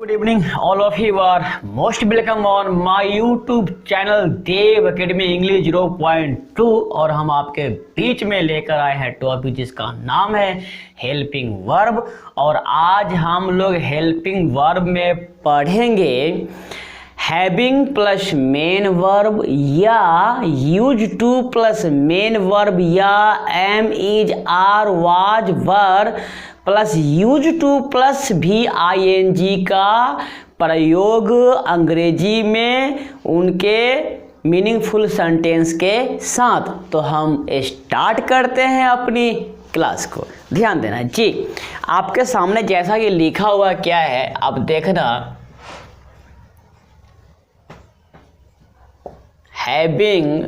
Good evening, all of you are most welcome on my YouTube channel Dev academy English 0.2 और हम आपके बीच में लेकर आए हैं टॉपिक जिसका नाम है हेल्पिंग वर्ब। और आज हम लोग हेल्पिंग वर्ब में पढ़ेंगे हैविंग प्लस मेन वर्ब या use to plus main verb या am is are was were plus use to plus भी आईएनजी का प्रयोग अंग्रेजी में उनके मीनिंगफुल सेंटेंस के साथ। तो हम स्टार्ट करते हैं अपनी क्लास को। ध्यान देना जी, आपके सामने जैसा कि लिखा हुआ क्या है आप देखना। Having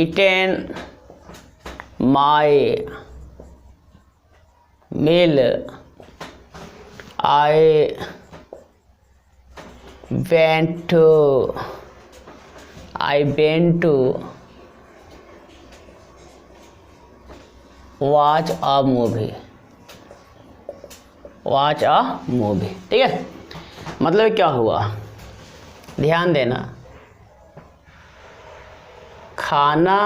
eaten my meal I went to watch a movie। ठीक है, मतलब क्या हुआ, ध्यान देना। खाना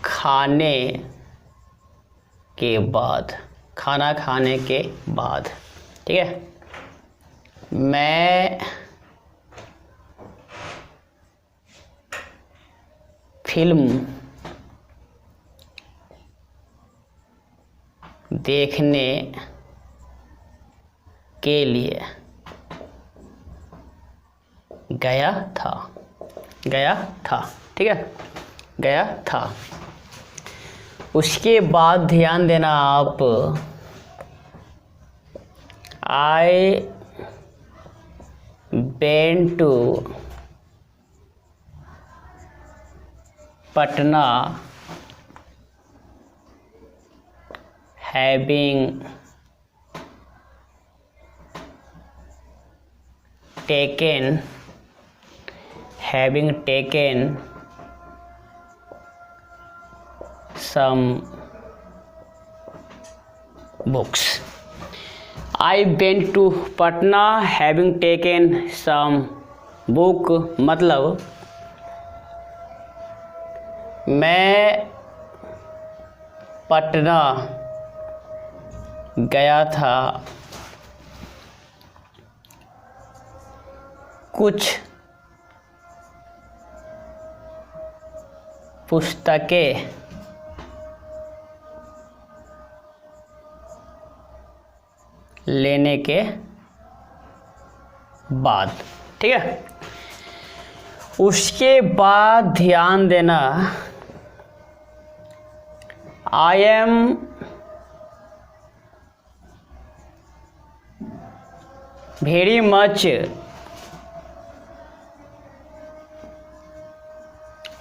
खाने के बाद, खाना खाने के बाद, ठीक है, मैं फिल्म देखने के लिए गया था, ठीक है, गया था। उसके बाद ध्यान देना आप, I went to Patna having taken some books। I went to Patna having taken some book, मतलब मैं पटना गया था कुछ पुस्तकें लेने के बाद, ठीक है। उसके बाद ध्यान देना, I am very much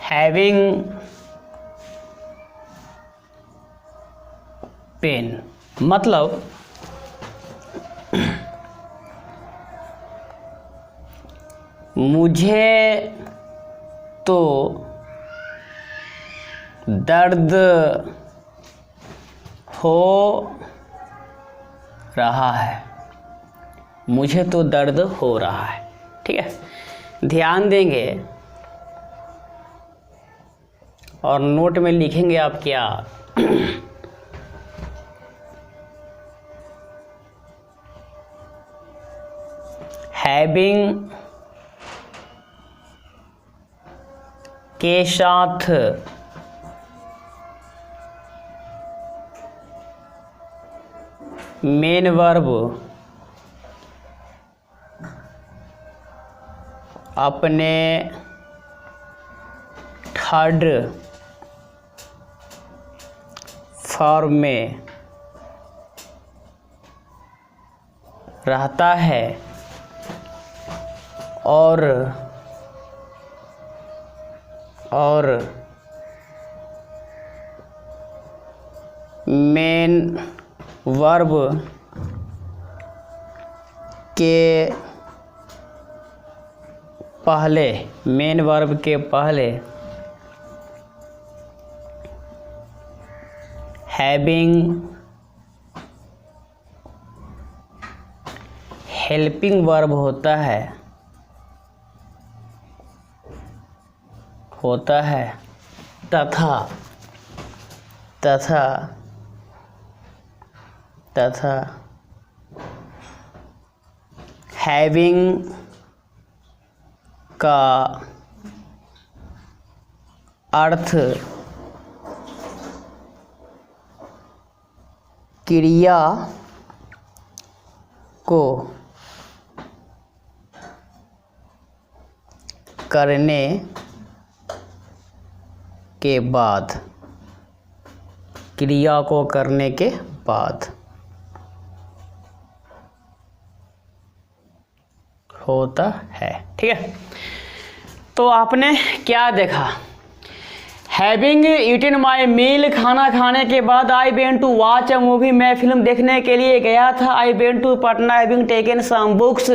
having pain, मतलब मुझे तो दर्द हो रहा है, मुझे तो दर्द हो रहा है, ठीक है। ध्यान देंगे और नोट में लिखेंगे आप क्या, हैविंग के साथ मेन वर्ब अपने थर्ड फॉर्म में रहता है और मेन वर्ब के पहले हैविंग हेल्पिंग वर्ब होता है तथा हैविंग का अर्थ क्रिया को करने के बाद, क्रिया को करने के बाद होता है। ठीक है, तो आपने क्या देखा, हैविंग ईटन माई मील, खाना खाने के बाद I went to watch a movie, मैं फिल्म देखने के लिए गया था। I went to Patna having taken some books,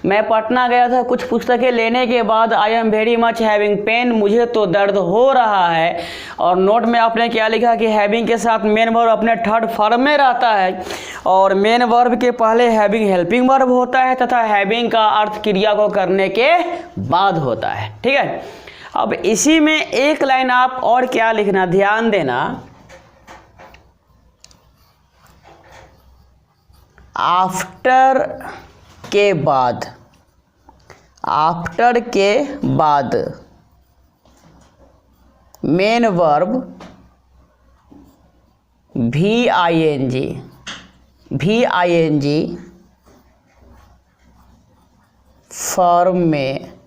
मैं पटना गया था कुछ पुस्तकें लेने के बाद। I am very much having pain, मुझे तो दर्द हो रहा है। और नोट में आपने क्या लिखा कि हैविंग के साथ मेन वर्ब अपने थर्ड फॉर्म में रहता है और मेन वर्ब के पहले हैविंग हेल्पिंग वर्ब होता है तथा हैविंग का अर्थ क्रिया को करने के बाद होता है। ठीक है, अब इसी में एक लाइन आप और क्या लिखना, ध्यान देना, आफ्टर के बाद, आफ्टर के बाद मेन वर्ब VING फॉर्म में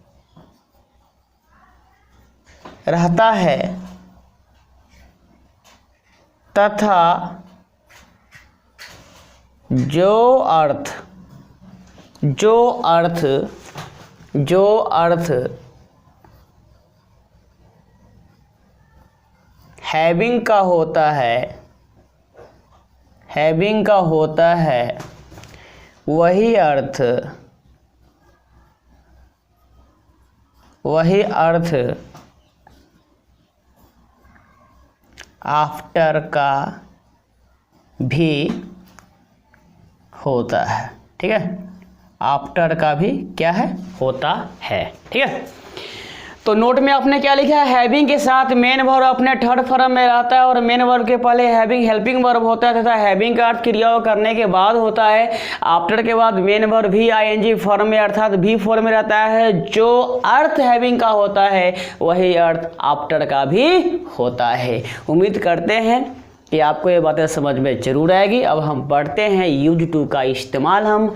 रहता है तथा जो अर्थ हैविंग का होता है वही अर्थ आफ्टर का भी होता है। ठीक है, आफ्टर का भी क्या है, होता है। ठीक है, तो नोट में आपने क्या लिखा है, हैविंग के साथ मेन वर्ब अपने थर्ड फॉर्म में रहता है और मेन वर्ब के पहले हैविंग हेल्पिंग वर्ब होता है तथा हैविंग का अर्थ क्रिया करने के बाद होता है। आफ्टर के बाद मेन वर्ब VING फॉर्म में अर्थात भी फॉर्म में रहता है। जो अर्थ हैविंग का होता है वही अर्थ आफ्टर का भी होता है। उम्मीद करते हैं कि आपको ये बातें समझ में जरूर आएगी। अब हम पढ़ते हैं यूज टू का इस्तेमाल हम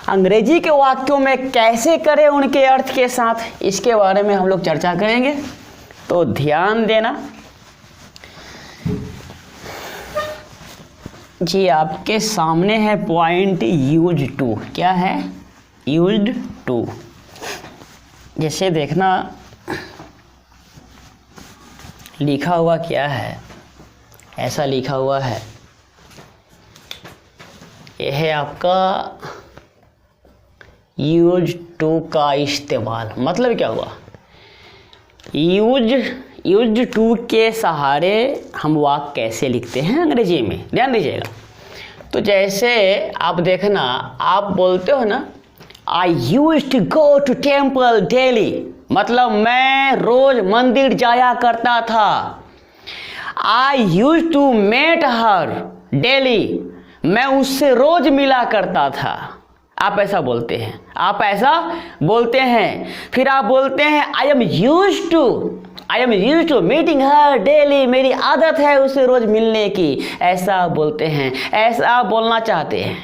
अंग्रेजी के वाक्यों में कैसे करें उनके अर्थ के साथ, इसके बारे में हम लोग चर्चा करेंगे। तो ध्यान देना जी, आपके सामने है पॉइंट यूज टू। क्या है, यूज्ड टू। जैसे देखना लिखा हुआ क्या है, ऐसा लिखा हुआ है, यह है आपका यूज टू का इस्तेमाल। मतलब क्या हुआ, यूज टू के सहारे हम वाक्य कैसे लिखते हैं अंग्रेजी में, ध्यान दीजिएगा। तो जैसे आप देखना, आप बोलते हो ना, I use to go to temple daily, मतलब मैं रोज मंदिर जाया करता था। I use to met her daily, मैं उससे रोज मिला करता था। आप ऐसा बोलते हैं, फिर आप बोलते हैं I am use to meeting हर डेली, मेरी आदत है उससे रोज मिलने की, ऐसा बोलते हैं, ऐसा बोलना चाहते हैं।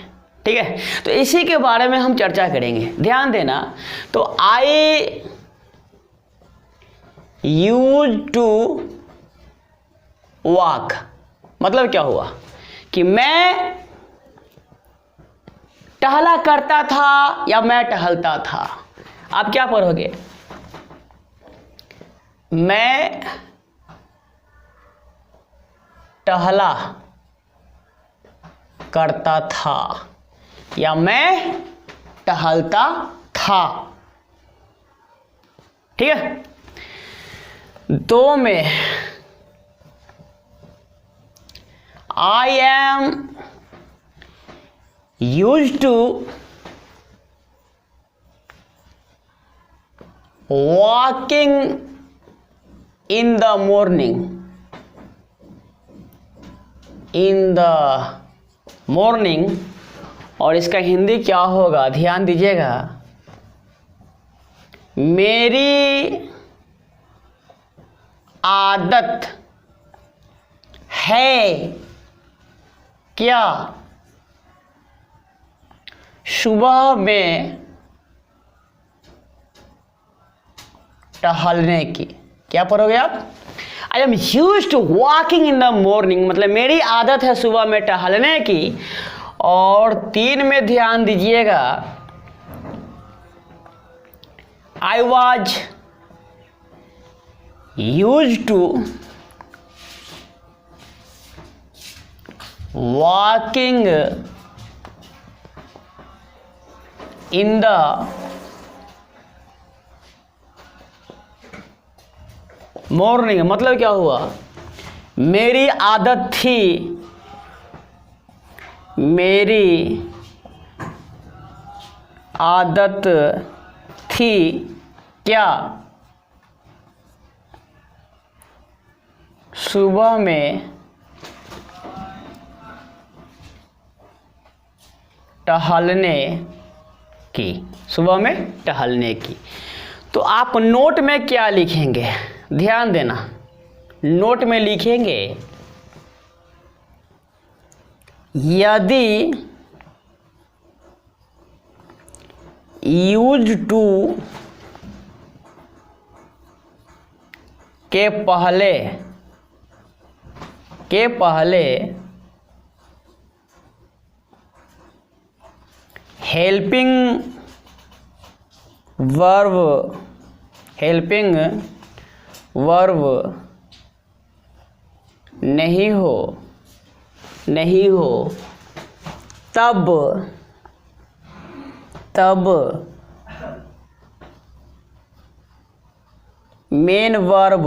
ठीक है, तो इसी के बारे में हम चर्चा करेंगे, ध्यान देना। तो आई यूज टू वॉक, मतलब क्या हुआ कि मैं टहला करता था या मैं टहलता था। आप क्या पढ़ोगे, मैं टहला करता था या मैं टहलता था। ठीक है, दो में I am used to walking in the morning, in the morning. और इसका हिंदी क्या होगा, ध्यान दीजिएगा। मेरी आदत है क्या सुबह में टहलने की। क्या पढ़ोगे आप? I am used to walking in the morning, मतलब मेरी आदत है सुबह में टहलने की। और 3 में ध्यान दीजिएगा, I was used to walking in the morning, मतलब क्या हुआ, मेरी आदत थी, मेरी आदत थी क्या सुबह में टहलने की, सुबह में टहलने की। तो आप नोट में क्या लिखेंगे, ध्यान देना। नोट में लिखेंगे, यदि यूज टू के पहले हेल्पिंग वर्ब नहीं हो तब मेन वर्ब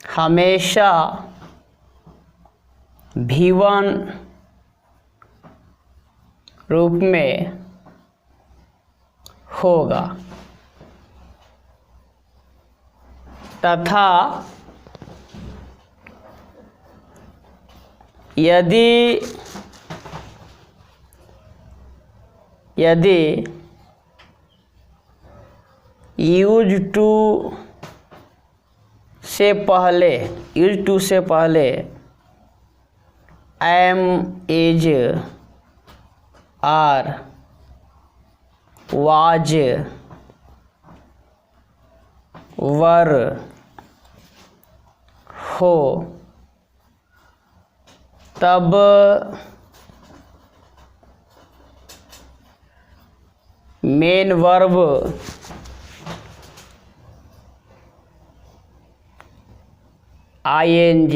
हमेशा V1 रूप में होगा, तथा यदि यूज टू से पहले am is are was were हो तब main verb ING,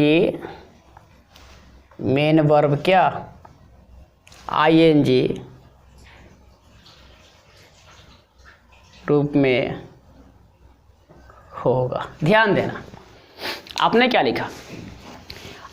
main verb क्या ING रूप में होगा। ध्यान देना, आपने क्या लिखा,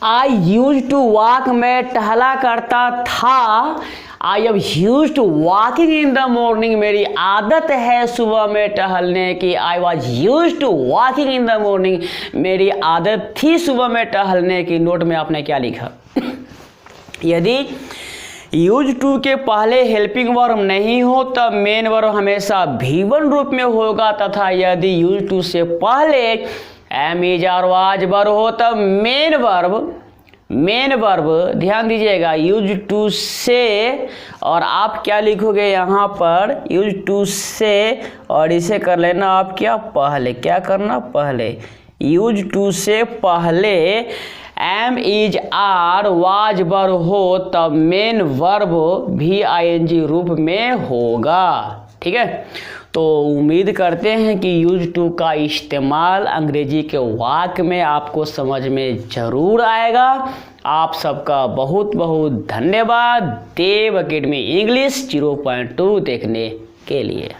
आई यूज टू वॉक, मैं टहला करता था। I am use to walking in the morning, मेरी आदत है सुबह में टहलने की। I was use to walking in the morning, मेरी आदत थी सुबह में टहलने की। नोट में आपने क्या लिखा, यदि यूज टू के पहले हेल्पिंग वर्ब नहीं हो तब मेन वर्ब हमेशा V1 रूप में होगा, तथा यदि यूज टू से पहले am is are was verb हो तब मेन वर्ब ध्यान दीजिएगा यूज टू से, और आप क्या लिखोगे यहाँ पर, यूज टू से, और इसे कर लेना आप क्या, पहले, क्या करना, पहले, यूज टू से पहले am is are was verb हो तब मेन वर्ब VING रूप में होगा। ठीक है, तो उम्मीद करते हैं कि यूज टू का इस्तेमाल अंग्रेजी के वाक्य में आपको समझ में ज़रूर आएगा। आप सबका बहुत बहुत धन्यवाद देव एकेडमी इंग्लिश 0.2 देखने के लिए।